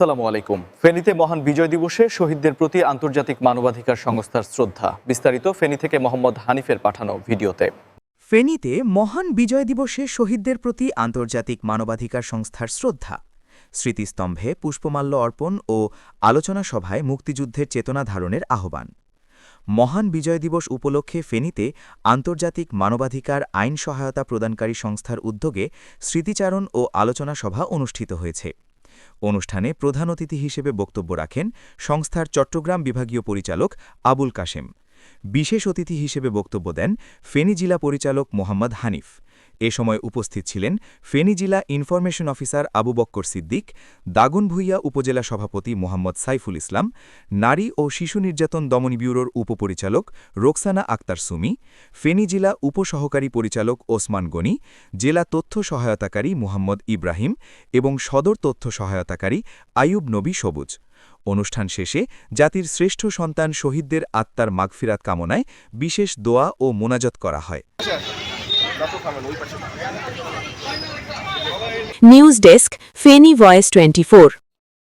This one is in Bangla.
আসসালামু আলাইকুম। ফেনীতে মহান বিজয় দিবসে শহীদদের প্রতি আন্তর্জাতিক মানবাধিকার সংস্থার শ্রদ্ধা। বিস্তারিত ফেনী থেকে মোহাম্মদ হানিফের পাঠানো ভিডিওতে। ফেনীতে মহান বিজয় দিবসে শহীদদের প্রতি আন্তর্জাতিক মানবাধিকার সংস্থার শ্রদ্ধা। স্মৃতিস্তম্ভে পুষ্পমাল্য অর্পণ ও আলোচনা সভায় মুক্তিযুদ্ধের চেতনা ধারণের আহ্বান। মহান বিজয় দিবস উপলক্ষে ফেনীতে আন্তর্জাতিক মানবাধিকার আইন সহায়তা প্রদানকারী সংস্থার উদ্যোগে স্মৃতিচারণ ও আলোচনা সভা অনুষ্ঠিত হয়েছে। অনুষ্ঠানে প্রধান অতিথি হিসেবে বক্তব্য রাখেন সংস্থার চট্টগ্রাম বিভাগীয় পরিচালক আবুল কাশেম। বিশেষ অতিথি হিসেবে বক্তব্য দেন ফেনী জেলা পরিচালক মোহাম্মদ হানিফ। এ সময় উপস্থিত ছিলেন ফেনী জেলা ইনফরমেশন অফিসার আবু বক্কর সিদ্দিক, দাগনভূঞা উপজেলা সভাপতি মোহাম্মদ সাইফুল ইসলাম, নারী ও শিশু নির্যাতন দমন ব্যুরোর উপপরিচালক রোকসানা আক্তার সুমি, ফেনী জেলা উপসহকারী পরিচালক ওসমান গনি, জেলা তথ্য সহায়তাকারী মোহাম্মদ ইব্রাহিম এবং সদর তথ্য সহায়তাকারী আইয়ুব নবী সবুজ। অনুষ্ঠান শেষে জাতির শ্রেষ্ঠ সন্তান শহীদদের আত্মার মাগফিরাত কামনায় বিশেষ দোয়া ও মোনাজাত করা হয়। News desk, Feni voice 24।